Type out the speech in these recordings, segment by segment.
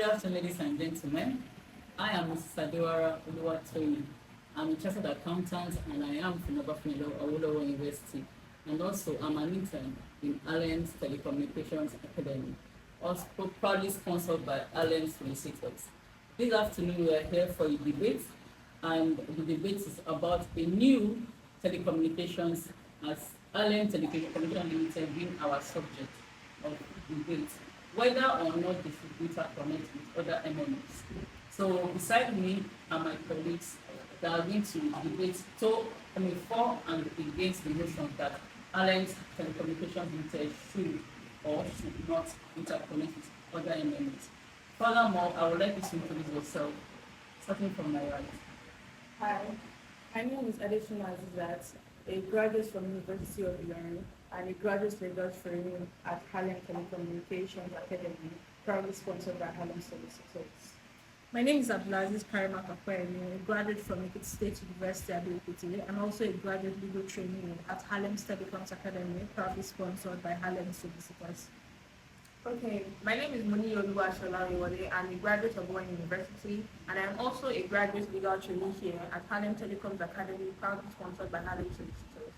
Good afternoon, ladies and gentlemen. I am Mrs. Adewara Oluwatoyin. I'm a chartered accountant and I am from Obafemi Awolowo University. And also, I'm an intern in HARLEM's Telecommunications Academy, also proudly sponsored by HARLEM solicitors. This afternoon, we are here for a debate, and the debate is about a new telecommunications as HARLEM Telecommunications Limited being our subject of debate, whether or not they should interconnect with other MNOs. So beside me are my colleagues that are going to debate for and against the notion that Alliance Telecommunications Limited should or should not interconnect with other MNOs. Furthermore, I would like you to introduce yourself, starting from my right. Hi, my name is Adesina Azizat, a graduate from University of Ilorin and a graduate legal training at HARLEM Telecommunications Academy, proudly sponsored by HARLEM Solicitors. My name is Abdulaziz Karima Kakwemi, a graduate from Ekiti State University at Ekiti and also a graduate legal trainee at HARLEM's Telecoms Academy, proudly sponsored by HARLEM Solicitors. Okay, my name is Muni Oluwashola Oyewole. I'm a graduate of One University, and I'm also a graduate legal trainee here at HARLEM Telecoms Academy, proudly sponsored by HARLEM Solicitors.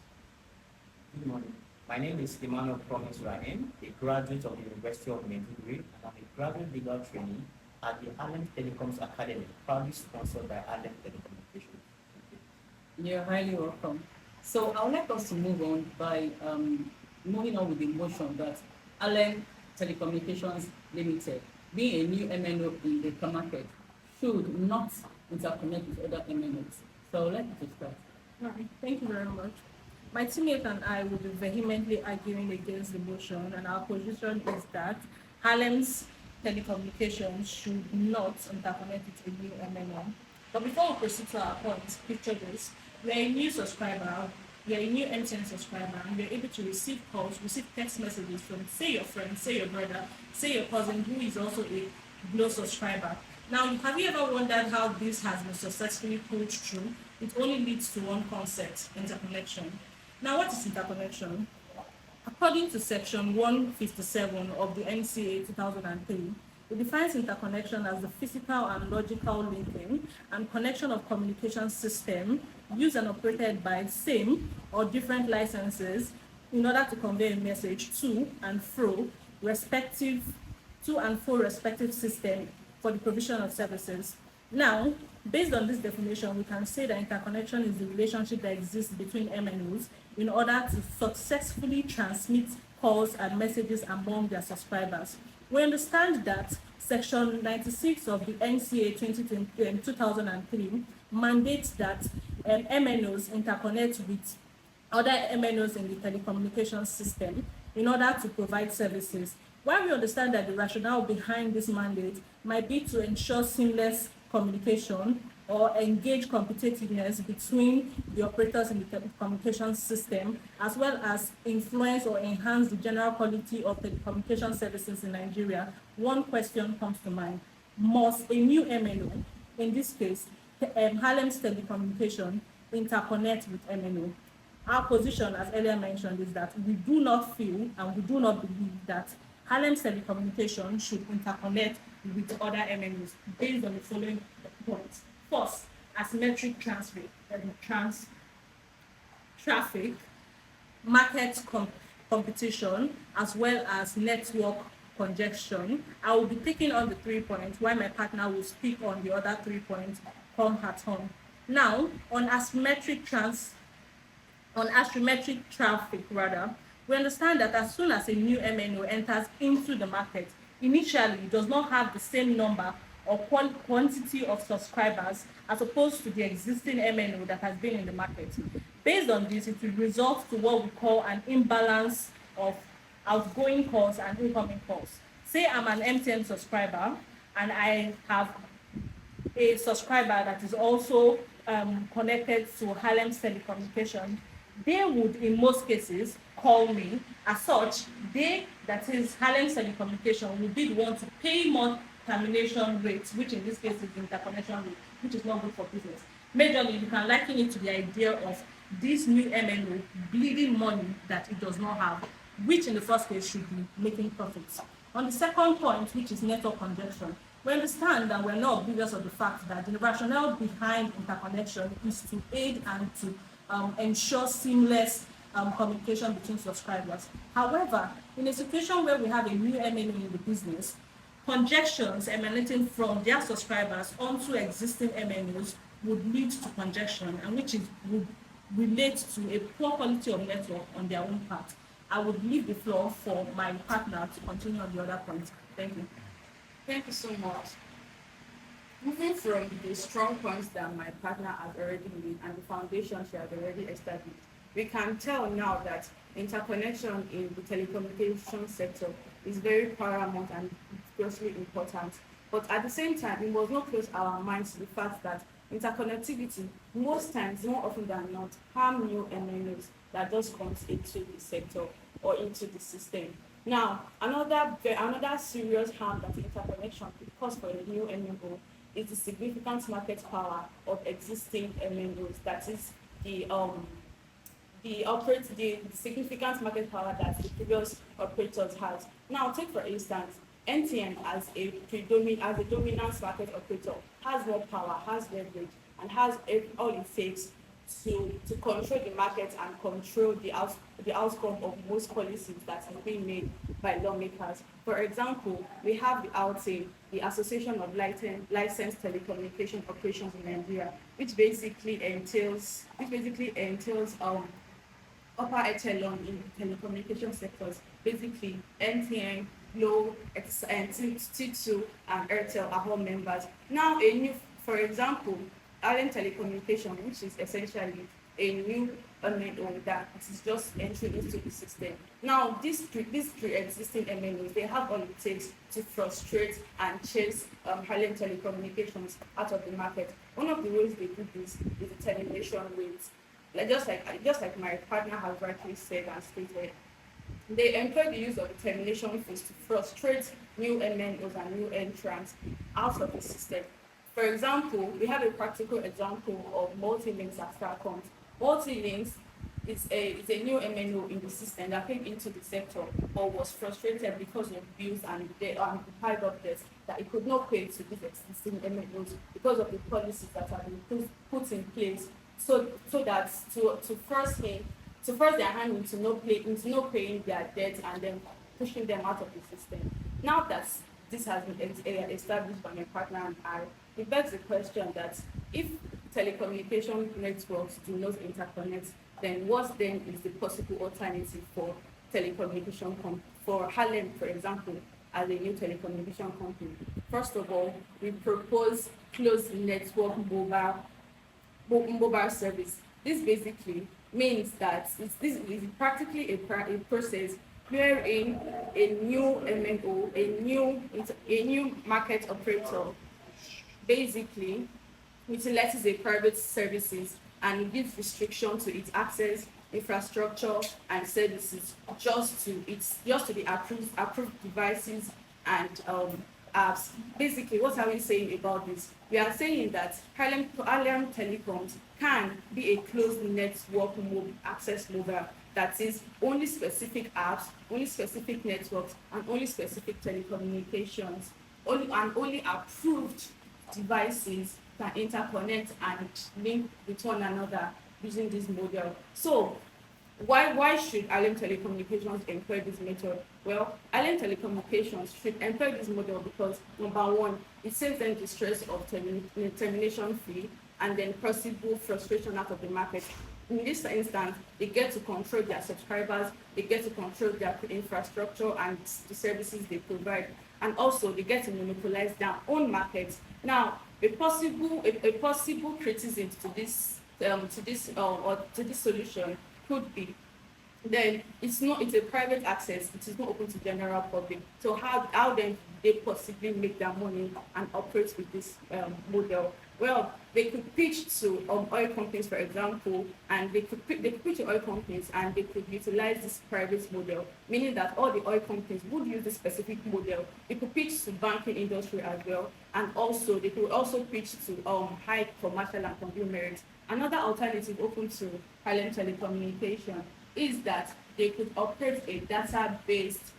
Good morning. My name is Emmanuel Promise Rahim, a graduate of the University of Maiduguri, and I'm a graduate legal trainee at the HARLEM Telecoms Academy, proudly sponsored by HARLEM Telecommunications. You're highly welcome. So I would like us to move on by moving on with the motion that Allen Telecommunications Limited, being a new MNO in the market, should not interconnect with other MNOs. So I would like you to start. Right, thank you very much. My teammate and I will be vehemently arguing against the motion, and our position is that HARLEM's telecommunications should not interconnect with a new MNO. But before we proceed to our point, picture this. We are a new subscriber, we are a new MTN subscriber, and we are able to receive calls, receive text messages from, say, your friend, say, your brother, say, your cousin, who is also a Glo subscriber. Now, have you ever wondered how this has been successfully pulled through? It only leads to one concept: interconnection. Now, what is interconnection? According to Section 157 of the NCA 2003, it defines interconnection as the physical and logical linking and connection of communication system used and operated by same or different licenses in order to convey a message to and fro respective system for the provision of services. Now, based on this definition, we can say that interconnection is the relationship that exists between MNOs in order to successfully transmit calls and messages among their subscribers. We understand that Section 96 of the NCA 2003 mandates that MNOs interconnect with other MNOs in the telecommunications system in order to provide services. While we understand that the rationale behind this mandate might be to ensure seamless communication or engage competitiveness between the operators in the telecommunications system, as well as influence or enhance the general quality of telecommunication services in Nigeria, one question comes to mind: must a new MNO, in this case, HARLEM's telecommunication, interconnect with MNO? Our position, as earlier mentioned, is that we do not feel and we do not believe that HARLEM's telecommunication should interconnect with other MNOs based on the following points. First, asymmetric traffic, market competition, as well as network congestion. I will be taking on the 3 points, while my partner will speak on the other 3 points come at home. Now, on asymmetric traffic, we understand that as soon as a new MNO enters into the market, initially it does not have the same number or quantity of subscribers as opposed to the existing MNO that has been in the market. Based on this, it will result to what we call an imbalance of outgoing calls and incoming calls. Say I'm an MTN subscriber and I have a subscriber that is also connected to HARLEM's telecommunication. They would, in most cases, call me. As such, that is HARLEM's telecommunication, will be the one to pay more termination rates, which in this case is interconnection rate, which is not good for business. Majorly, you can liken it to the idea of this new MNO bleeding money that it does not have, which in the first place should be making profits. On the second point, which is network congestion, We understand that we're not oblivious of the fact that the rationale behind interconnection is to aid and to ensure seamless communication between subscribers. However, in a situation where we have a new MNO in the business, congestions emanating from their subscribers onto existing MNOs would lead to congestion, and would relate to a poor quality of network on their own part. I would leave the floor for my partner to continue on the other point. Thank you. Thank you so much. Moving from the strong points that my partner has already made and the foundation she has already established, we can tell now that interconnection in the telecommunication sector is very paramount and grossly important. But at the same time, we must not close our minds to the fact that interconnectivity, most times, more often than not, harm new MNOs that just comes into the sector or into the system. Now, another serious harm that interconnection could cause for a new MNO is the significant market power of existing MNOs. That is the significant market power that the previous operators has. Now, take for instance, NTN as a dominant market operator has more power, has leverage, and has all it takes to control the market and control the outcome of most policies that are being made by lawmakers. For example, we have the ALTE, the Association of Licensed Telecommunication Operations in Nigeria, which basically entails upper echelon in telecommunication sectors. Basically, NTN, Glo, and T2 and Airtel are all members. Now, for example, HARLEM Telecommunication, which is essentially a new MNO that is just entering into the system. Now, these pre-existing MNOs, they have all it takes to frustrate and chase HARLEM Telecommunications out of the market. One of the ways they do this is the termination rates. Just like my partner has rightly said and stated, they employ the use of the termination fees to frustrate new MNOs and new entrants out of the system. For example, we have a practical example of Multilinks at Telecoms. Multilinks is a new MNO in the system that came into the sector but was frustrated because of bills and the piled up debts that it could not pay to these existing MNOs because of the policies that have been put in place so that to force their hand into not paying their debts and then pushing them out of the system. Now that this has been established by my partner and I, it begs the question that if telecommunication networks do not interconnect, then what then is the possible alternative for for HARLEM, for example, as a new telecommunication company? First of all, we propose closed network mobile service. This basically means that this is practically a process wherein a new MNO, a new market operator, basically utilizes a private services and gives restriction to its access, infrastructure, and services just to the approved devices and apps. Basically, what are we saying about this? We are saying that HARLEM Telecoms can be a closed network access mobile, that is only specific apps, only specific networks, and only specific telecommunications, only approved devices can interconnect and link with one another using this model. So why should HARLEM Telecommunications employ this method? Well, HARLEM Telecommunications should employ this model because, number one, it saves them the stress of termination fee and then possible frustration out of the market. In this instance, they get to control their subscribers, they get to control their infrastructure and the services they provide, and also they get to monopolize their own markets. Now, a possible criticism to this solution could be, then it's a private access, it is not open to general public. So how then they possibly make their money and operate with this model? Well, they could pitch to oil companies, for example, and they could pitch to oil companies and they could utilize this private model, meaning that all the oil companies would use this specific model. They could pitch to banking industry as well, and also they could also pitch to high commercial and conglomerates. Another alternative open to HARLEM Telecommunication is that they could operate a data-based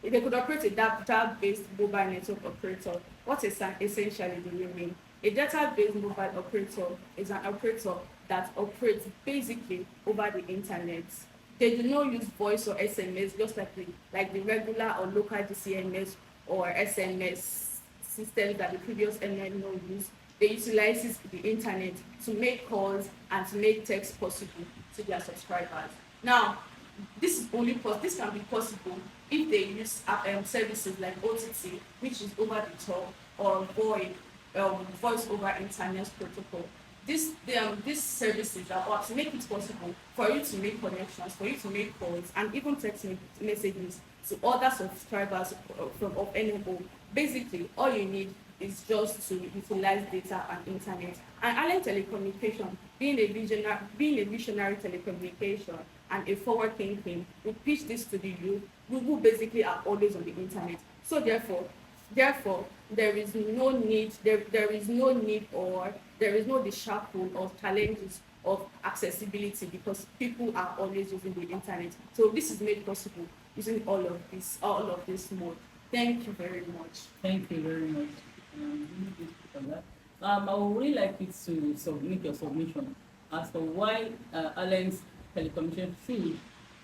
They could operate a data-based mobile network operator. What is essentially do you mean? A data-based mobile operator is an operator that operates basically over the internet. They do not use voice or SMS just like the regular or local DCMS or SMS systems that the previous MNO used. They utilize the internet to make calls and to make text possible to their subscribers. Now, this can be possible if they use services like OTT, which is over the top, or VoIP, voice over internet protocol. These services are what make it possible for you to make connections, for you to make calls, and even text messages to other subscribers of any home. Basically, all you need is just to utilize data and internet. And Allen Telecommunication, being a visionary telecommunication and a forward thinking, we pitch this to the youth who basically are always on the internet. So therefore there is no need or there is no the shackle or challenges of accessibility because people are always using the internet. So this is made possible using all of this mode. Thank you very much. Thank you very much. Really grateful for that. I would really like you to submit your submission as to why Allen's telecommunication should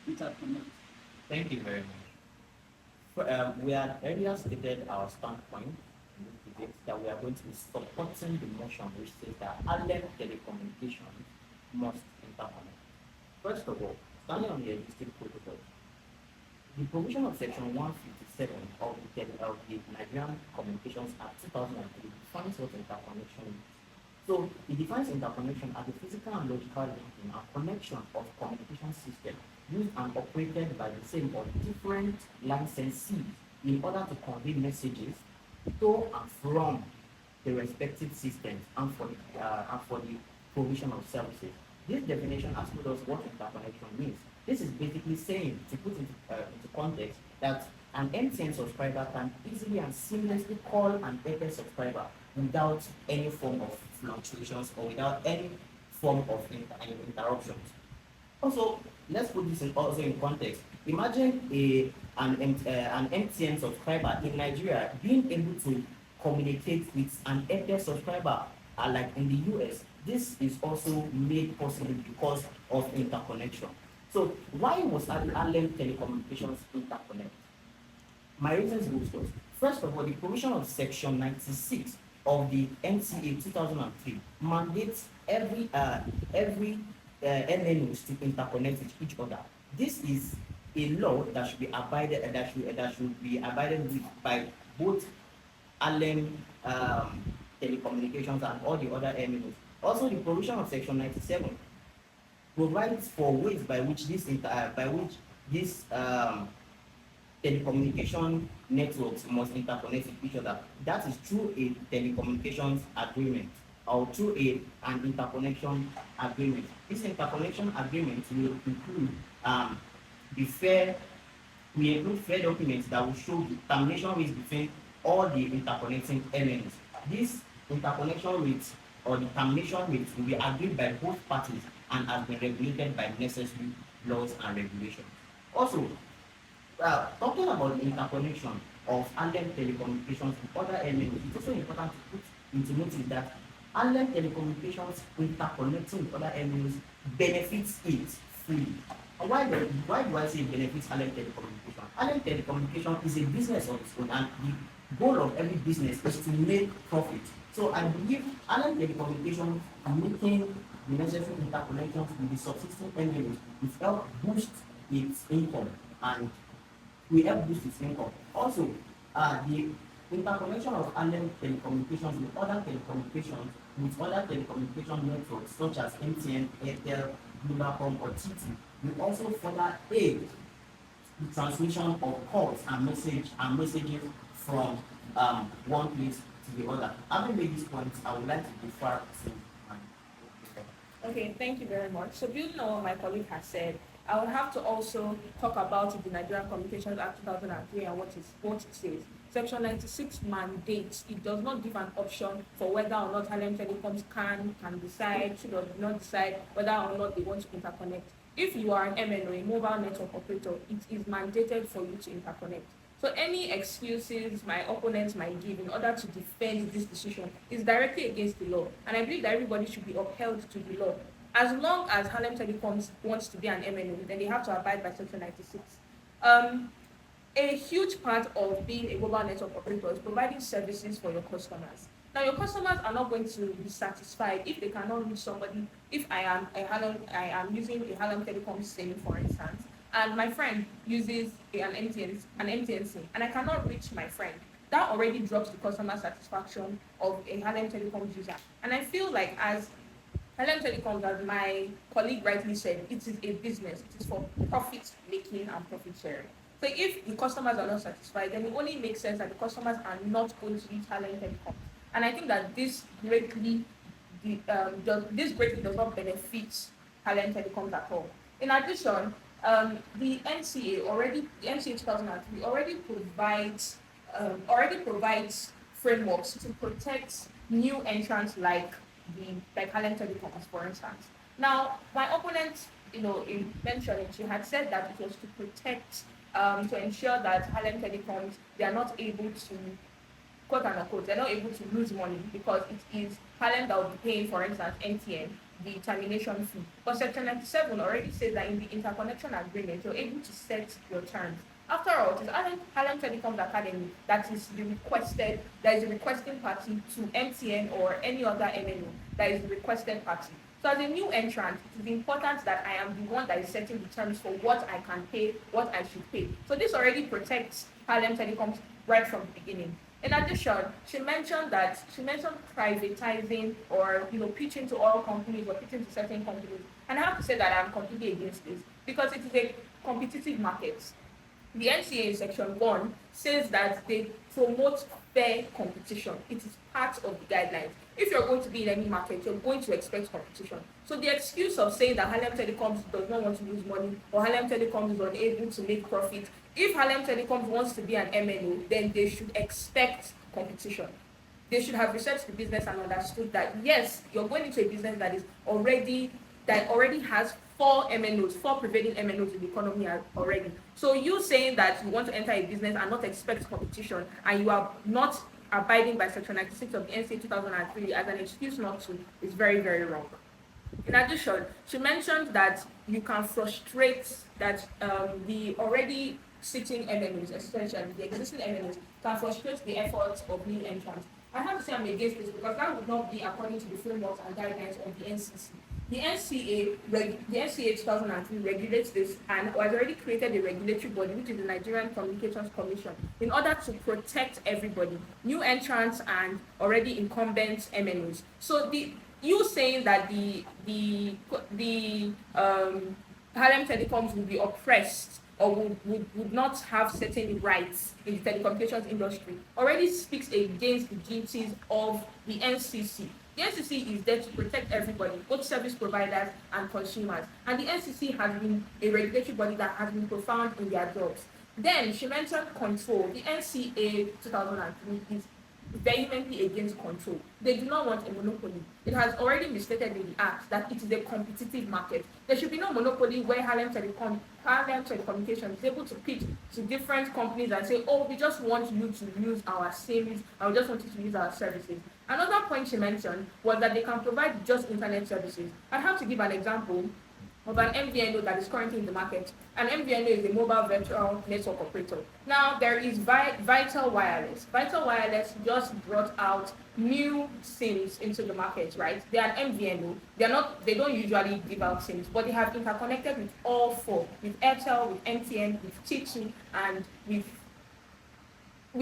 interconnect. Thank you very much. We had earlier stated our standpoint in this debate that we are going to be supporting the motion which says that Allen telecommunication must interconnect. First of all, standing on the existing protocol, the provision of Section 157 of the Nigerian Communications Act 2003 defines what interconnection is. So it defines interconnection as the physical and logical linking and connection of communication systems used and operated by the same or different licensees in order to convey messages to and from the respective systems and for the provision of services. This definition has told us what interconnection means. This is basically saying, to put into context, that an MTN subscriber can easily and seamlessly call an Airtel subscriber without any form of fluctuations or without any form of interruptions. Also, let's put this also in context. Imagine an MTN subscriber in Nigeria being able to communicate with an Airtel subscriber like in the US. This is also made possible because of interconnection. So why was Allen Telecommunications interconnect? My reasons go first. First of all, the provision of Section 96 of the NCA 2003 mandates every MNOs to interconnect with each other. This is a law that should be abided with by both Allen Telecommunications and all the other MNOs. Also, the provision of Section 97 provides for ways by which these telecommunication networks must interconnect with each other. That is through a telecommunications agreement or through an interconnection agreement. This interconnection agreement will include fair documents that will show the termination rates between all the interconnecting elements. This interconnection rates or the termination rates will be agreed by both parties and has been regulated by necessary laws and regulations. Also, talking about the interconnection of Allen Telecommunications with other MNOs, it's also important to put into notice that Allen Telecommunications interconnecting with other MNOs benefits it fully. And why do I say it benefits Allen Telecommunications? Allen Telecommunications is a business of its own, and the goal of every business is to make profit. So I believe Allen Telecommunications making the necessary interconnections with the subsisting MNOs will help boost its income and will help boost its income. Also, the interconnection of Allen Telecommunications with other telecommunication networks such as MTN, Airtel, Vodacom, or TT will also further aid the transmission of calls and messages from one place to the other. Having made these points, I would like to defer to my. Okay, thank you very much. So building on what my colleague has said, I would have to also talk about the Nigerian Communications Act 2003 and what it says. Section 96 mandates, it does not give an option for whether or not Allen Telecoms can decide, should or do not decide whether or not they want to interconnect. If you are an MNO, a mobile network operator, it is mandated for you to interconnect. So any excuses my opponents might give in order to defend this decision is directly against the law. And I believe that everybody should be upheld to the law. As long as Harlem Telecoms wants to be an MNO, then they have to abide by Section 96. Um, a huge part of being a mobile network operator is providing services for your customers. Now, your customers are not going to be satisfied if they cannot reach somebody. If I am using a Harlem Telecom SIM, for instance, and my friend uses an MTN SIM, and I cannot reach my friend. That already drops the customer satisfaction of a Harlem Telecom user. And I feel like as Harlem Telecoms, as my colleague rightly said, it is a business. It is for profit making and profit sharing. So if the customers are not satisfied, then it only makes sense that the customers are not going to use Harlem Telecoms. And I think that this greatly does not benefit Harlem Telecoms at all. In addition, the NCA 2003 already provides frameworks to protect new entrants like Harlem Telecoms, for instance. Now, my opponent, in mentioning, she had said that it was to protect, to ensure that Harlem Telecoms, they are not able to, quote unquote, they're not able to lose money because it is Harlem that will be paying, for instance, MTN, the termination fee. But Section 97 already says that in the interconnection agreement, you're able to set your terms. After all, it is Harlem Telecoms Academy that is the requesting party to MTN or any other MNO that is the requested party. So as a new entrant, it is important that I am the one that is setting the terms for what I can pay, what I should pay. So this already protects Harlem Telecoms right from the beginning. In addition, she mentioned privatizing or pitching to all companies or pitching to certain companies. And I have to say that I'm completely against this because it is a competitive market. The NCA in Section 1 says that they promote fair competition. It is part of the guidelines. If you're going to be in any market, you're going to expect competition. So the excuse of saying that Harlem Telecoms does not want to lose money or Harlem Telecoms is unable to make profit, if Harlem Telecoms wants to be an MNO, then they should expect competition. They should have researched the business and understood that yes, you're going into a business that already has four prevailing MNOs in the economy already. So you saying that you want to enter a business and not expect competition, and you are not abiding by Section 96 of the NCA 2003 as an excuse not to, is very, very wrong. In addition, she mentioned that you can frustrate that the already sitting MNOs, especially the existing MNOs, can frustrate the efforts of new entrants. I have to say I'm against this because that would not be according to the frameworks and guidelines of the NCC. The NCA 2003 regulates this and has already created a regulatory body, which is the Nigerian Communications Commission, in order to protect everybody, new entrants and already incumbent MNOs. So you saying that the Harlem Telecoms will be oppressed or would not have certain rights in the telecommunications industry already speaks against the duties of the NCC. The NCC is there to protect everybody, both service providers and consumers. And the NCC has been a regulatory body that has been profound in their jobs. Then she mentioned control. The NCA 2003 is vehemently against control. They do not want a monopoly. It has already been stated in the Act that it is a competitive market. There should be no monopoly where Harlem Telecommunications is able to pitch to different companies and say, oh, we just want you to use our SIMs and we just want you to use our services. Another point she mentioned was that they can provide just internet services. I have to give an example of an MVNO that is currently in the market. An MVNO is a mobile virtual network operator. Now there is Vital Wireless. Vital Wireless just brought out new SIMs into the market, right? They are an MVNO. They don't usually give out SIMs, but they have interconnected with all four, with Airtel, with MTN, with T2, and with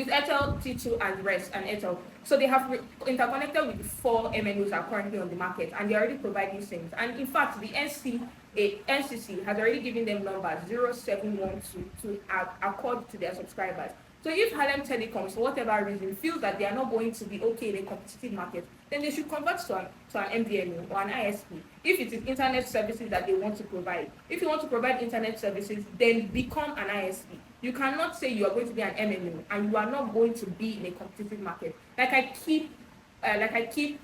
Airtel, T2, and Rest, and Airtel. So they have interconnected with the four MNOs that are currently on the market, and they're already providing SIMs. And in fact, the NCC has already given them numbers 0712 to accord to their subscribers. So if Harlem Telecoms, for whatever reason, feels that they are not going to be okay in a competitive market, then they should convert to an MVNO or an ISP. If it is internet services that they want to provide. If you want to provide internet services, then become an ISP. You cannot say you are going to be an MNO and you are not going to be in a competitive market. Like I keep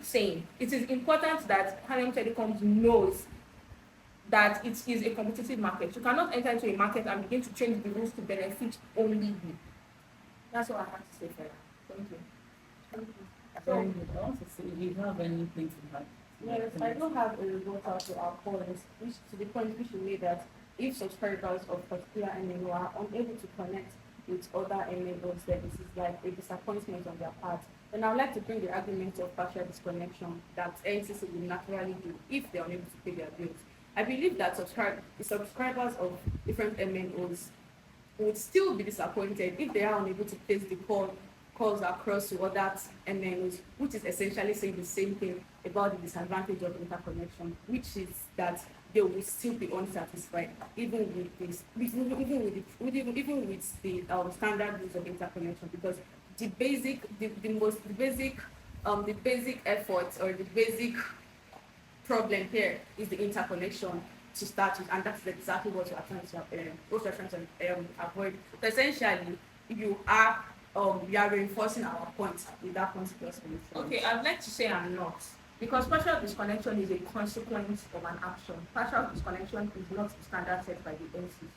saying, it is important that Harlem Telecoms knows that it is a competitive market. You cannot enter into a market and begin to change the rules to benefit only you. That's what I have to say for now. Thank you. Thank you. Very So, good. I want to see if you have anything to add. Yes, I do have a rebuttal to our points, which to the point which you made that if subscribers of particular MNO are unable to connect with other MNO services, like a disappointment on their part, then I would like to bring the argument of partial disconnection that NCC will naturally do if they are unable to pay their bills. I believe that the subscribers of different MNOs would still be disappointed if they are unable to place the calls across to other MNOs, which is essentially saying the same thing about the disadvantage of interconnection, which is that they will still be unsatisfied even with this, even with the standard use of interconnection, because the basic effort or the basic problem here is the interconnection to start with, and that's exactly what we're trying to avoid. So essentially, you are reinforcing our point with that consequence. okay, I'd like to say I'm not. Because partial disconnection is a consequence of an action. Partial disconnection is not the standard set by the NCC.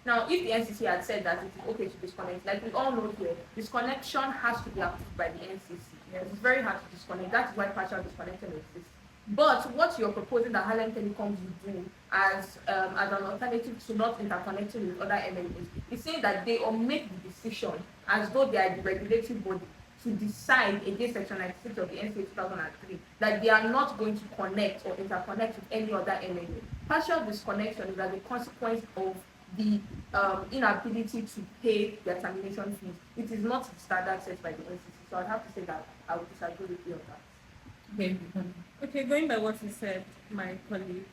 Now, if the NCC had said that it is okay to disconnect, like we all know here, disconnection has to be approved by the NCC. Yes. It's very hard to disconnect. That's why partial disconnection exists. But what you're proposing that HARLEM Telecoms will do as an alternative to not interconnecting with other MNOs is saying that they will make the decision as though they are the regulatory body to decide against Section 96 of the NCA 2003 that they are not going to connect or interconnect with any other MNO. Partial disconnection is as a consequence of the inability to pay their termination fees. It is not the standard set by the NCC. So I have to say that I would disagree with you on that. Okay. Okay, going by what you said, my colleague,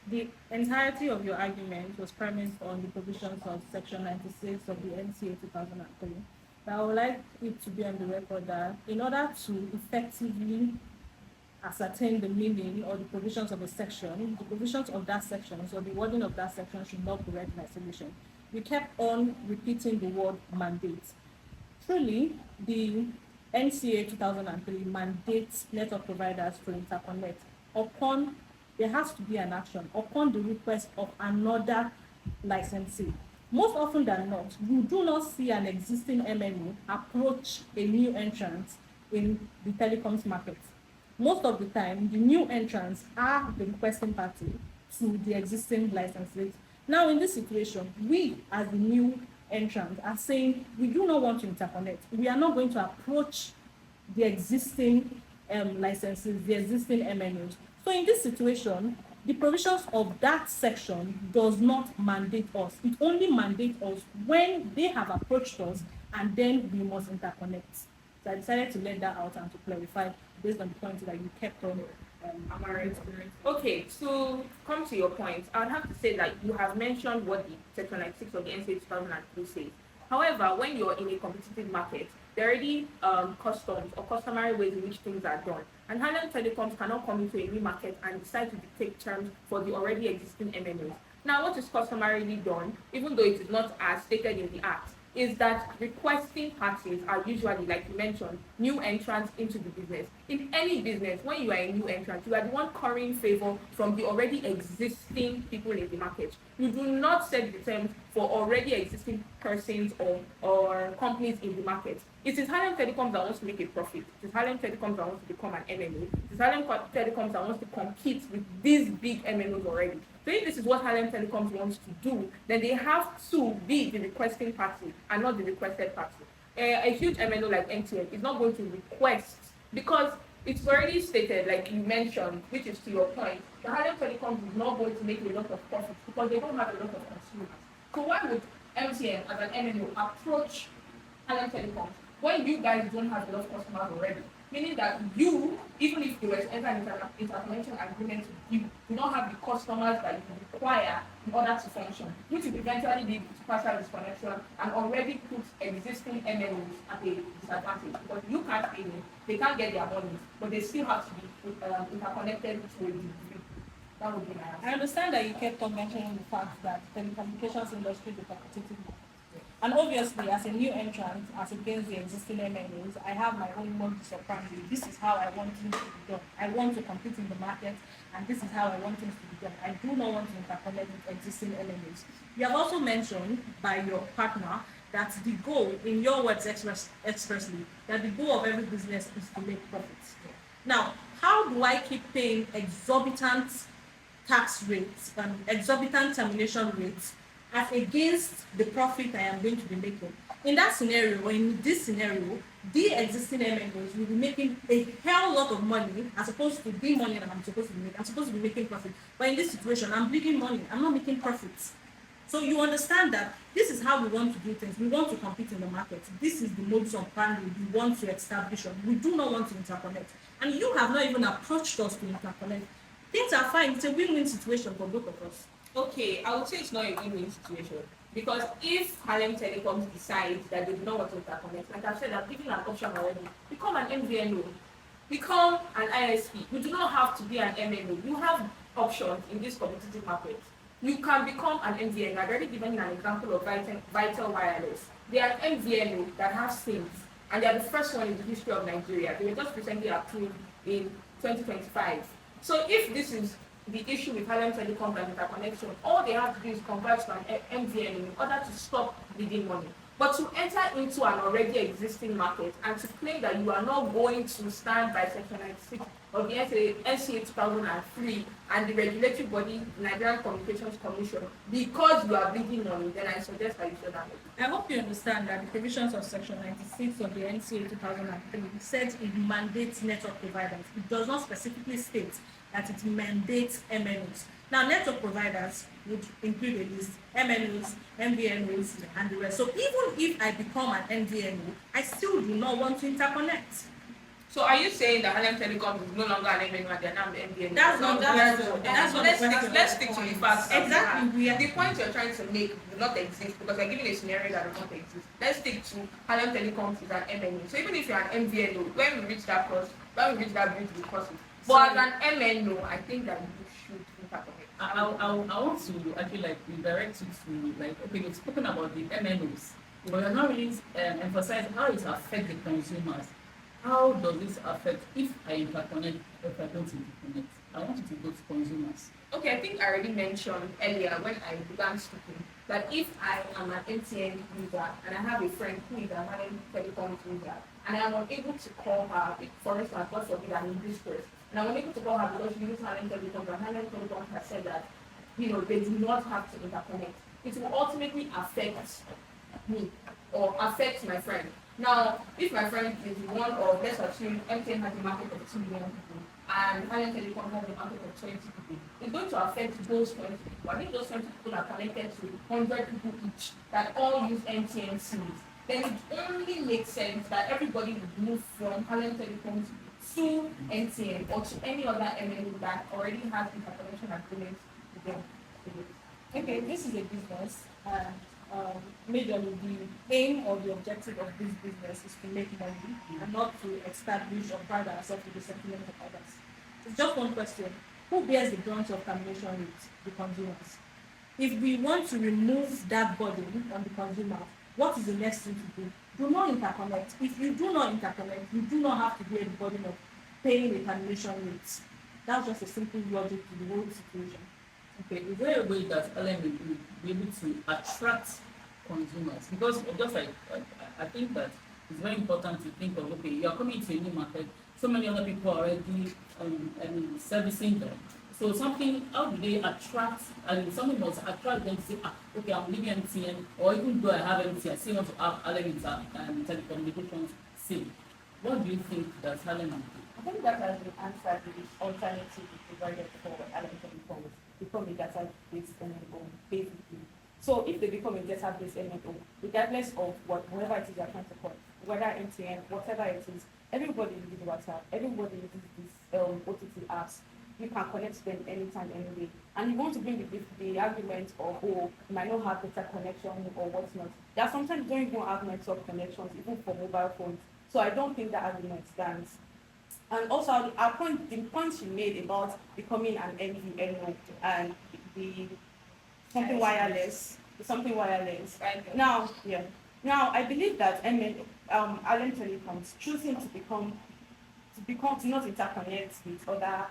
the entirety of your argument was premised on the provisions of Section 96 of the NCA 2003. But I would like it to be on the record that in order to effectively ascertain the meaning or the provisions of a section, the provisions of that section, so the wording of that section should not be read in isolation. We kept on repeating the word mandate. Truly, the NCA 2003 mandates network providers to interconnect upon, there has to be an action upon the request of another licensee. Most often than not, you do not see an existing MNO approach a new entrant in the telecoms market. Most of the time, the new entrants are the requesting party to the existing licensees. Now, in this situation, we as the new entrant are saying we do not want to interconnect. We are not going to approach the existing licenses, the existing MNOs. So in this situation, the provisions of that section does not mandate us. It only mandates us when they have approached us, and then we must interconnect. So I decided to let that out and to clarify based on the point that you kept on. Am I right? Okay, to come to your point, I would have to say that you have mentioned what the Section 96 of the NCA 2003 says. However, when you're in a competitive market, there are already customs or customary ways in which things are done. And HARLEM Telecoms cannot come into a new market and decide to dictate terms for the already existing MNOs. Now, what is customarily done, even though it is not as stated in the Act, is that requesting parties are usually, like you mentioned, new entrants into the business. In any business, when you are a new entrant, you are the one currying favor from the already existing people in the market. You do not set the terms for already existing persons or companies in the market. It is HARLEM Telecoms that wants to make a profit. It is HARLEM Telecoms that wants to become an MNO. It is HARLEM Telecoms that wants to compete with these big MNOs already. So if this is what HARLEM Telecoms wants to do, then they have to be the requesting party and not the requested party. A huge MNO like MTN is not going to request, because it's already stated, like you mentioned, which is to your point, the HARLEM Telecoms is not going to make a lot of profit because they don't have a lot of consumers. So why would MTN as an MNO approach HARLEM Telecoms when you guys don't have enough customers already? Meaning that you, even if you were to enter an interconnection agreement with you, do not have the customers that you require in order to function, which will eventually lead to partial disconnection and already put existing MNOs at a disadvantage, because you can't pay them, they can't get their money, but they still have to be interconnected to a degree. That would be my answer. I understand that you kept on mentioning the fact that the telecommunications industry is a competitive market. And obviously, as a new entrant, as against the existing MNOs, I have my own modus operandi. This is how I want things to be done. I want to compete in the market, and this is how I want things to be done. I do not want to interconnect with existing MNOs. You have also mentioned by your partner that the goal, in your words expressly, that the goal of every business is to make profits. Now, how do I keep paying exorbitant tax rates and exorbitant termination rates as against the profit I am going to be making? In that scenario, or in this scenario, the existing MNOs will be making a hell lot of money as opposed to the money that I'm supposed to be making. I'm supposed to be making profit. But in this situation, I'm bleeding money. I'm not making profits. So you understand that this is how we want to do things. We want to compete in the market. This is the modus operandi we want to establish. We do not want to interconnect. And you have not even approached us to interconnect. Things are fine. It's a win-win situation for both of us. Okay, I would say it's not a win-win situation because if Harlem Telecoms decides that they do not want to interconnect, like I've said, I've given an option already, become an MVNO, become an ISP. You do not have to be an MNO. You have options in this competitive market. You can become an MVNO. I've already given an example of Vital Wireless. They are MVNO that have SIMs, and they are the first one in the history of Nigeria. They were just recently approved in 2025. So if this is the issue with Harlem Telecoms and interconnection, all they have to do is convert to an MVNO in order to stop bleeding money. But to enter into an already existing market and to claim that you are not going to stand by Section 96 of the NCA 2003 and the regulatory body, Nigerian Communications Commission, because you are bleeding money, then I suggest that you should have it. I hope you understand that the provisions of Section 96 of the NCA 2003 said it mandates network providers. It does not specifically state that it mandates MNOs. Now, network providers would include a list, MNOs, MVNOs, and the rest. So even if I become an MVNO, I still do not want to interconnect. So are you saying that Harlem Telecoms is no longer an MNO and they're now an MVNO? That's not let's stick to the facts. Exactly. The point you're trying to make will not exist because you're giving a scenario that does not exist. Let's stick to Harlem Telecoms is an MNO. So even if you're an MVNO, when we reach that bridge, we cross it. But as an MNO, I think that you should interconnect. I want to actually like redirect you to like, okay, you've spoken about the MNOs, but you're not really emphasizing how it affects the consumers. How does this affect if I interconnect, if I don't interconnect? I want you to go to consumers. Okay, I think I already mentioned earlier when I began speaking that if I am an MTN user and I have a friend who is a Harlem Telecoms user and I am unable to call her, for instance, God forbid, I'm in distress, and I'm unable to call her because she uses Harlem Telecoms and Harlem Telecoms has said that, they do not have to interconnect. It will ultimately affect me or affect my friend. Now, if my friend is one of, let's assume, MTN has a market of 2 million people and Harlem Telecom has a market of 20 people, it's going to affect those 20 people. And if those 20 people are connected to 100 people each that all use MTN SIMs, then it only makes sense that everybody would move from Harlem Telecom to MTN or to any other MNO that already has interconnection agreements with them. Okay, this is a business, and majorly the aim or the objective of this business is to make money and not to establish or pride ourselves with the sentiment of others. It's just one question: who bears the brunt of termination rates? The consumers. If we want to remove that burden on the consumer, what is the next thing to do? Do not interconnect. If you do not interconnect, you do not have to bear the burden of paying the termination rates. That's just a simple logic to the whole situation. Okay, is there a way that LM will be able to attract consumers? Because just like I think that it's very important to think of, okay, you are coming to a new market, so many other people are already servicing them. So how do they attract, something must attract them to say, okay, I'm leaving MTN, or even though I have MTN, I still want to have LM telecommunications SIM. What do you think does LM do? I think that has been answered with the alternative provided for Harlem Telecoms. Become a database MNO, basically. So if they become a database MNO, regardless of whatever it is you're trying to call, whether MTN, whatever it is, everybody uses WhatsApp, everybody uses these OTT apps. You can connect to them anytime, anyway. And you want to bring the argument of, you might not have better connection or whatnot. There are sometimes you don't even have network connections, even for mobile phones. So I don't think that argument stands. And also, the point she made about becoming an MVNO and the something wireless, Now, I believe that Harlem Telecoms choosing to not interconnect with other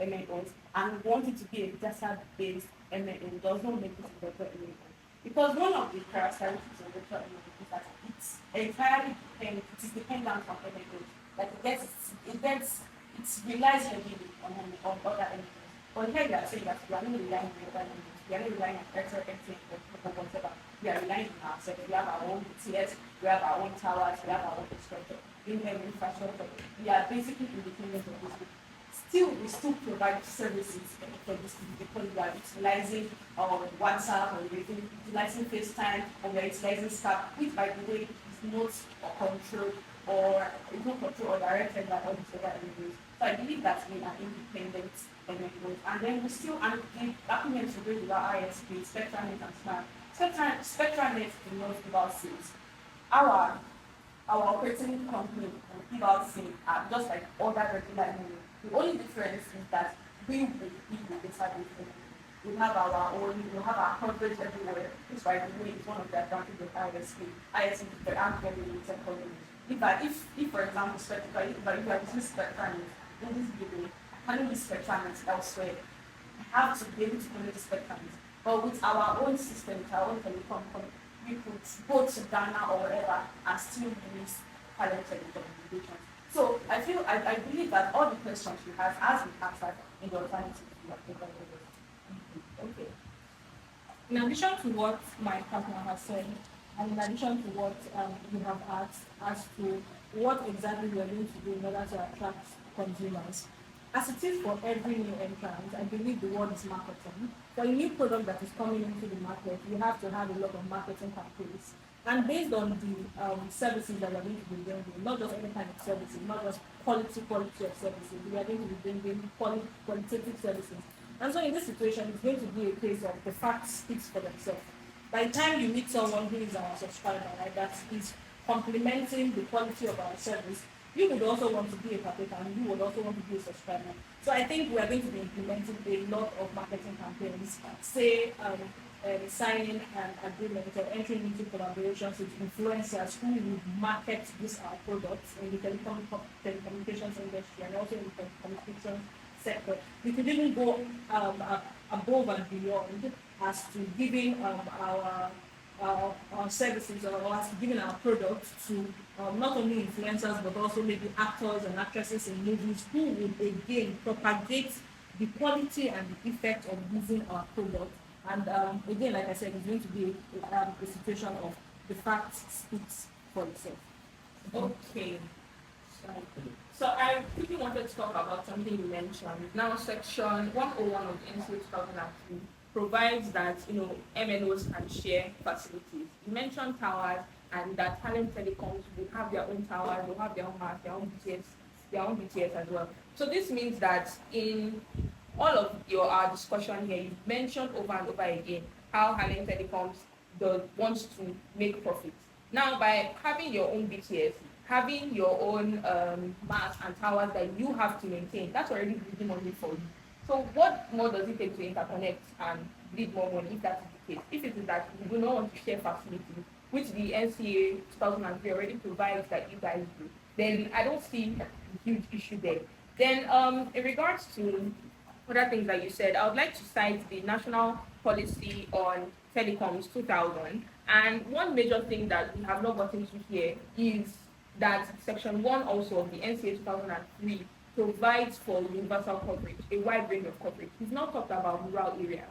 MNOs and wanting to be a data-based MNO does not make it a better MNO. Because one of the characteristics of virtual MNO is that it's entirely dependent, it is dependent on MNOs. Like it relies heavily on other MNOs. But here you are saying that we are not relying on other MNOs, we are not relying on Airtel, MTN, or whatever. We are relying on ourselves. We have our own BTS, we have our own towers, we have our own infrastructure, infrastructure. We are basically independent of this. Still, we still provide services for this people. We are utilizing WhatsApp, or we're utilizing FaceTime, or we're utilizing Skype, which, by the way, is not controlled or is not controlled or directed by all these other entities. So I believe that we are independent entities. And then we still, and the documents we do with our ISP, SpectraNet and Smart. SpectraNet do not give out SIMs. Our operating company will give out SIM just like other regular email. The only difference is that we will give the database. We have our own, we have our coverage everywhere, which, by the way, is one of the advantages of ISP. ISP is very limited coverage. If for example, if I use SpectraNet in this building, I cannot use SpectraNet elsewhere. I have to be able to connect SpectraNet. But with our own system, with our own telecom company, we could go to Ghana or wherever and still use current telecommunications. So I believe that all the questions you have has been answered in the alternative you have provided us. Okay. In addition to what my partner has said, and in addition to what you have asked as to what exactly we are going to do in order to attract consumers, as it is for every new entrant, I believe the word is marketing. For a new product that is coming into the market, you have to have a lot of marketing campaigns. And based on the services that we are going to be bringing, not just any kind of services, not just quality of services, we are going to be bringing qualitative services. And so in this situation, it's going to be a case of the facts speaks for themselves. By the time you meet someone who is our subscriber, right, that is complementing the quality of our service, you would also want to be a partaker and you would also want to be a subscriber. So I think we are going to be implementing a lot of marketing campaigns, say signing an agreement or entering into collaborations with influencers who would market this our products in the telecommunications industry and also in the telecommunications sector. We could even go above and beyond as to giving our services or as to giving our products to not only influencers but also maybe actors and actresses in movies who would again propagate the quality and the effect of using our product. And again, like I said, it's going to be a situation of the facts speaks for itself. Okay. So I quickly wanted to talk about something you mentioned. Now, Section 101 of the NCA 2003 provides that MNOs can share facilities. You mentioned towers, and that HARLEM Telecoms will have their own towers, will have their own masts, their own BTS as well. So this means that in all of our discussion here, you've mentioned over and over again how HARLEM Telecoms wants to make profits. Now, by having your own BTS, having your own masts and towers that you have to maintain, that's already bleeding money for you. So what more does it take to interconnect and bleed more money if that is the case? If it is that you do not want to share facilities, which the NCA 2003 already provides that you guys do, then I don't see a huge issue there. Then in regards to other things that you said, I would like to cite the National Policy on Telecoms 2000. And one major thing that we have not gotten to here is that Section 1 also of the NCA 2003 provides for universal coverage, a wide range of coverage. We've not talked about rural areas.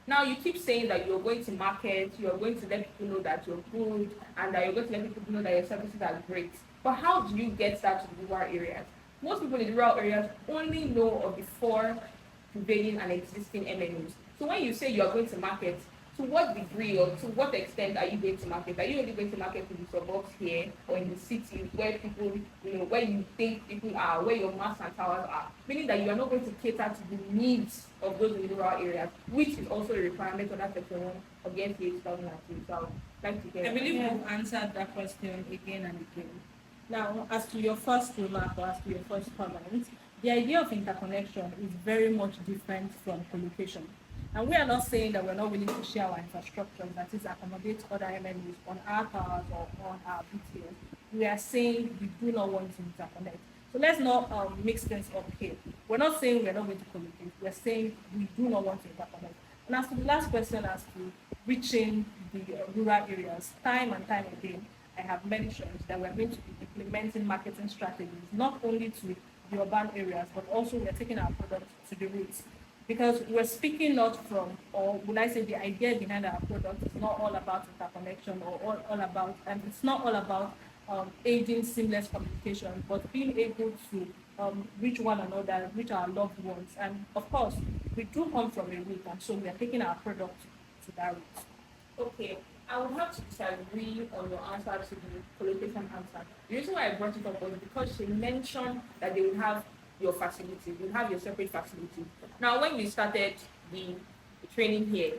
Now, you keep saying that you're going to market, you're going to let people know that you're good, and that you're going to let people know that your services are great. But how do you get that to the rural areas? Most people in the rural areas only know of the four prevailing and existing MNOs. So when you say you are going to market, to what degree or to what extent are you going to market? Are you only going to market in the suburbs here or in the cities where people, where you think people are, where your masts and towers are? Meaning that you are not going to cater to the needs of those in the rural areas, which is also a requirement under Section 1 of the NCA 2003. So I would like to get I believe you've answered that question again and again. Now, as to your first remark or as to your first comment, the idea of interconnection is very much different from colocation. And we are not saying that we're not willing to share our infrastructure, that is, accommodate other MNOs on our towers or on our BTS. We are saying we do not want to interconnect. So let's not mix things up here. We're not saying we're not going to collocate. We're saying we do not want to interconnect. And as to the last question, as to reaching the rural areas, time and time again, I have mentioned that we're going to be implementing marketing strategies, not only to the urban areas, but also we're taking our product to the roots. Because we're speaking not from, or would I say the idea behind our product is not all about interconnection or all about, and it's not all about aiding seamless communication, but being able to reach one another, reach our loved ones. And of course, we do come from a root, and so we are taking our product to that root. Okay, I would have to disagree on your answer to the collocation answer. The reason why I brought it up was because she mentioned that they will have your facility, you have your separate facility. Now, when we started the training here,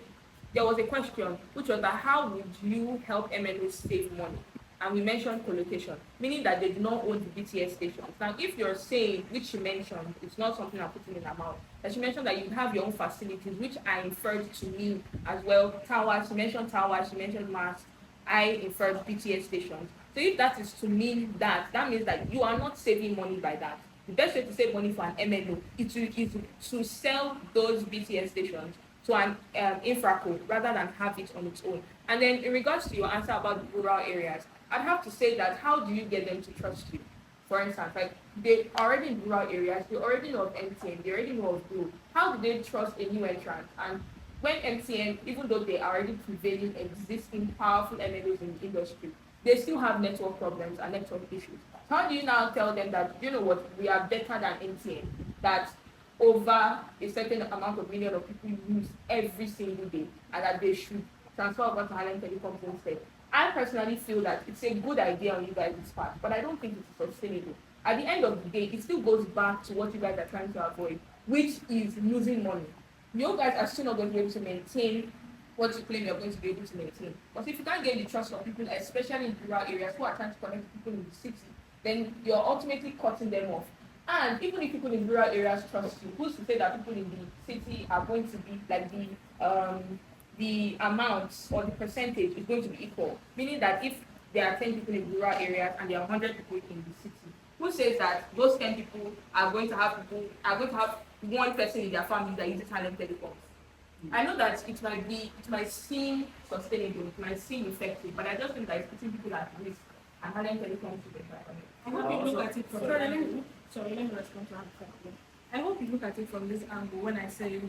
there was a question which was that how would you help MNOs save money? And we mentioned collocation, meaning that they do not own the BTS stations. Now, if you're saying, which she mentioned, it's not something I'm putting in her mouth, that she mentioned that you have your own facilities, which I inferred to me as well. Towers, she mentioned towers, she mentioned masts. I inferred BTS stations. So if that is to mean that, that means that you are not saving money by that. The best way to save money for an MNO is to sell those BTS stations to an infraco rather than have it on its own. And then in regards to your answer about the rural areas, I'd have to say that how do you get them to trust you? For instance, like they are already in rural areas, they already know of MTN, they already know of Glo. How do they trust a new entrant? And when MTN, even though they are already prevailing existing powerful MNOs in the industry, they still have network problems and network issues. How do you now tell them that, you know what, we are better than MTN, that over a certain amount of million of people use every single day, and that they should transfer over to HARLEM Telecoms instead? I personally feel that it's a good idea on you guys' part, but I don't think it's sustainable. At the end of the day, it still goes back to what you guys are trying to avoid, which is losing money. You guys are still not going to be able to maintain what you claim you're going to be able to maintain. But if you can't get the trust of people, especially in rural areas who are trying to connect people in the city, then you're ultimately cutting them off. And even if people in rural areas trust you, who's to say that people in the city are going to be like the amount or the percentage is going to be equal? Meaning that if there are 10 people in rural areas and there are 100 people in the city, who says that those 10 people are going to have one person in their family that uses HARLEM Telecoms? I know that it might seem sustainable, it might seem effective, but I just think that it's putting people at risk and HARLEM Telecoms to better on it. I hope you look at it from sorry, let me respond to that question. I hope you look at it from this angle when I say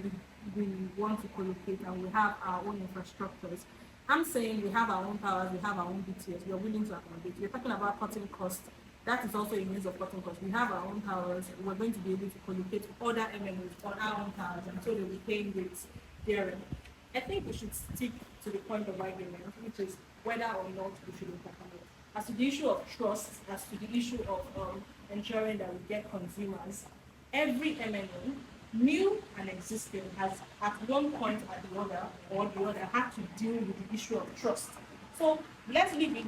we want to collocate and we have our own infrastructures. I'm saying we have our own towers, we have our own BTS, we are willing to accommodate. We're talking about cutting costs. That is also a means of cutting costs. We have our own towers, we're going to be able to collocate other MNOs on our own towers, and so they'll be paying rates therein. I think we should stick to the point of argument, which is whether or not we should interconnect. As to the issue of trust, as to the issue of ensuring that we get consumers, every MNO, new and existing, has at one point or the other had to deal with the issue of trust. So let's leave it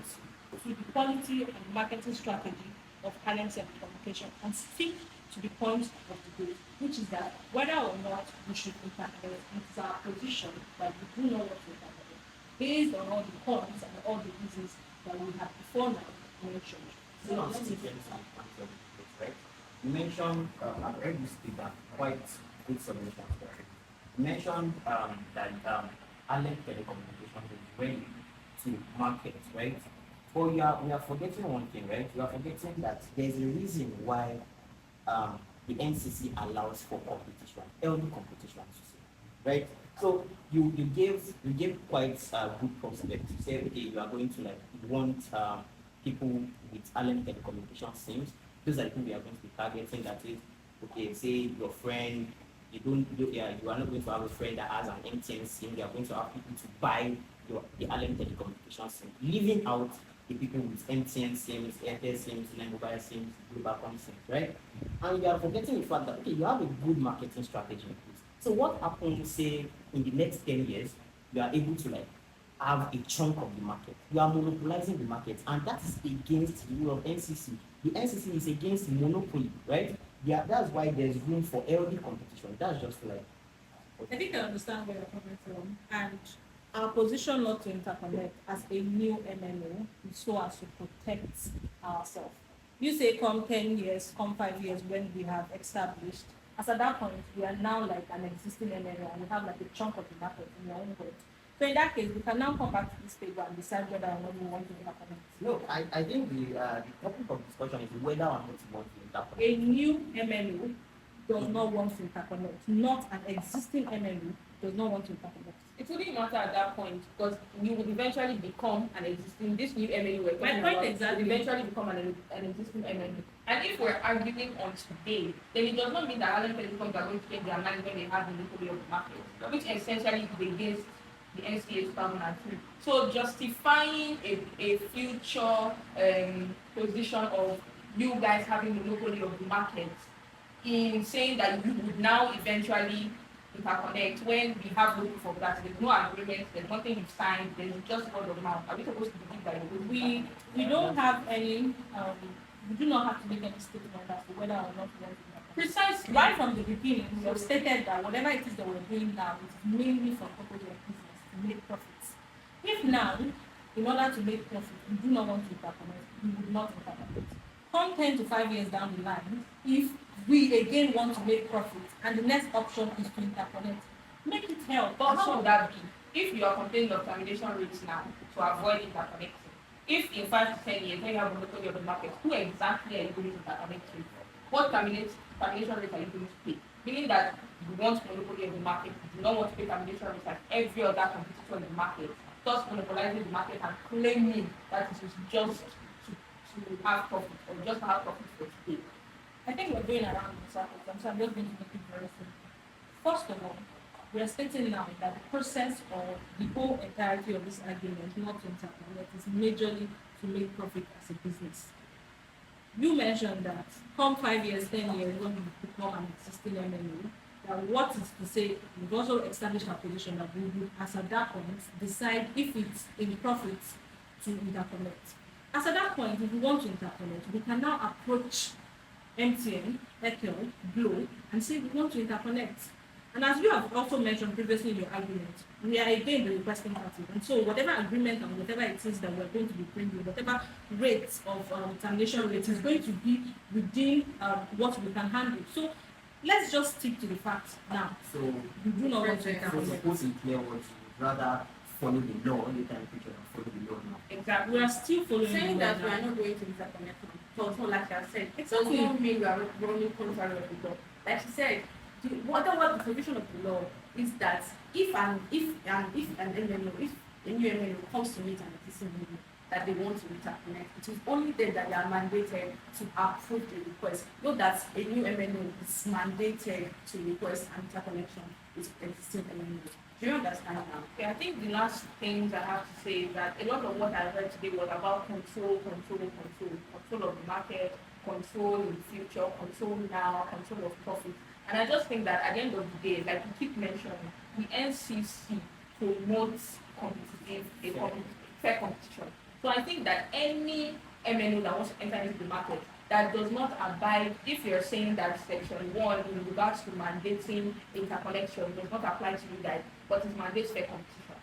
to the quality and marketing strategy of HARLEM communication and stick to the point of debate, which is that whether or not we should interconnect, it is our position that we do not want to interconnect, based on all the cons and all the reasons that we have before now mentioned. So let me get some answer, right? You mentioned, I've heard you speak that quite good solutions for it. You mentioned that HARLEM Telecommunications is ready to market, right? But we are forgetting one thing, right? We are forgetting that there's a reason why the NCC allows for competition, healthy competition, to say, right? So you gave quite good prospect. You say, okay, you are going to want people with HARLEM Telecommunication SIMs. Those are the people we are going to be targeting. That is, okay, say your friend, you are not going to have a friend that has an MTN SIM. You are going to have people to buy the HARLEM Telecommunication SIM, leaving out the people with MTN SIMs, Airtel SIMs, mobile SIMs, Globacom SIMs, right? And you are forgetting the fact that, okay, you have a good marketing strategy in place. So what happens, say, in the next 10 years, you are able to have a chunk of the market. You are monopolizing the market, and that is against the rule of NCC. The NCC is against monopoly, right? Yeah, that's why there's room for healthy competition. That's just I think I understand where you're coming from, and our position not to interconnect as a new MNO is so as to protect ourselves. You say come 10 years, come 5 years when we have established. As at that point, we are now like an existing MNO and we have like a chunk of the market in your own words. So in that case, we can now come back to this table and decide whether or not we want to interconnect. No, I think the topic of discussion is whether or not you want to interconnect. A new MNO does not want to interconnect, not an existing MNO does not want to interconnect. It wouldn't matter at that point because you would eventually become an existing, this new MNU we're My talking point about exactly. would eventually become an existing MNU. And if we're arguing on today, then it does not mean that HARLEM Telecoms are going to change their mind when they have the monopoly of the market, which essentially is against the NCA 2003. So justifying a future position of you guys having the monopoly of the market in saying that you would now eventually interconnect when we have no proof of that. There's no agreement, there's nothing you've signed, there's just word of mouth. Are we supposed to believe that We don't have any we do not have to make any statement as to whether or not we want to interconnect. precisely Right from the beginning, we have stated that whatever it is that we're doing now is mainly for purpose of business to make profits. If now, in order to make profit, we do not want to interconnect, we would not interconnect. Come 10 to 5 years down the line, if we again want to make profit and the next option is to interconnect, make it help. But how would that be? If you are complaining of termination rates now to avoid interconnecting, if in 5 to 10 years when you have a monopoly of the market, who exactly are you going to interconnect with? What termination rate are you going to pay? Meaning that you want monopoly of the market, you do not want to pay termination rates like every other competitor in the market, thus monopolizing the market and claiming that it is just to have profit or just to have profit for today. I think we're going around in circles, so I'm just going to make it very simple. First of all, we are stating now that the process or the whole entirety of this argument, not to interconnect, is majorly to make profit as a business. You mentioned that come 5 years, 10 years, when we become an existing MNO, that what is to say, we've also established our position that we would, as at that point, decide if it's in profit to interconnect. As at that point, if we want to interconnect, we can now approach MTN, Airtel, Glo, and say we want to interconnect. And as you have also mentioned previously in your argument, we are again the requesting party. And so whatever agreement and whatever it is that we're going to be bringing, whatever rates of termination rates is going to be within what we can handle. So let's just stick to the facts now. So We do not want to so interconnect. suppose in clear words, you would rather follow the law, you can picture and follow the law now. Exactly. We are still following Saying the law that we now. are not going to interconnect, so like I said, it Exactly. does not mean we are running contrary of the law. Like she said, what the provision of the law is that if an MNO, if a new MNO comes to meet an existing MNO that they want to interconnect, it is only then that they are mandated to approve the request. Not that a new MNO is mandated to request an interconnection with existing MNO. Do you understand now? Okay, I think the last things I have to say is that a lot of what I read today was about control of the market, control in the future, control now, control of profit. And I just think that at the end of the day, like we keep mentioning, the NCC promotes fair competition. So I think that any MNO that wants to enter into the market that does not abide, if you're saying that section 1 in regards to mandating interconnection does not apply to you guys, but it mandates fair competition.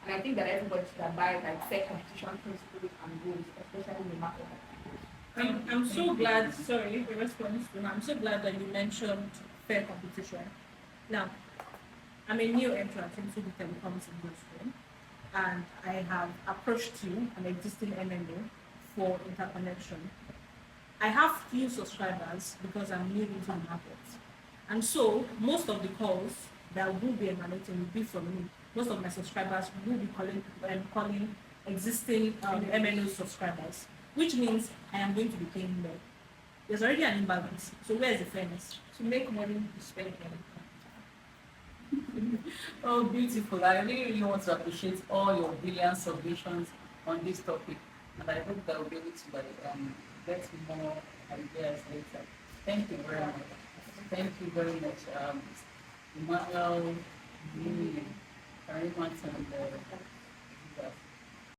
And I think that everybody should abide by fair competition principles and rules, especially in the market. I'm so glad, sorry, in response to I'm so glad that you mentioned fair competition. Now, I'm a new entrant into the telecoms industry, and I have approached you, an existing MNO, for interconnection. I have few subscribers because I'm new into the market. And so, most of the calls that will be emanating will be from me. Most of my subscribers will be calling existing MNO subscribers, which means I am going to be paying more. There's already an imbalance. So where is the fairness? To make money, you spend money. Oh, beautiful. I really want to appreciate all your brilliant submissions on this topic. And I hope that we'll be able to get more ideas later. Thank you very much. Thank you very much, Emmanuel, Louis, Karimat, and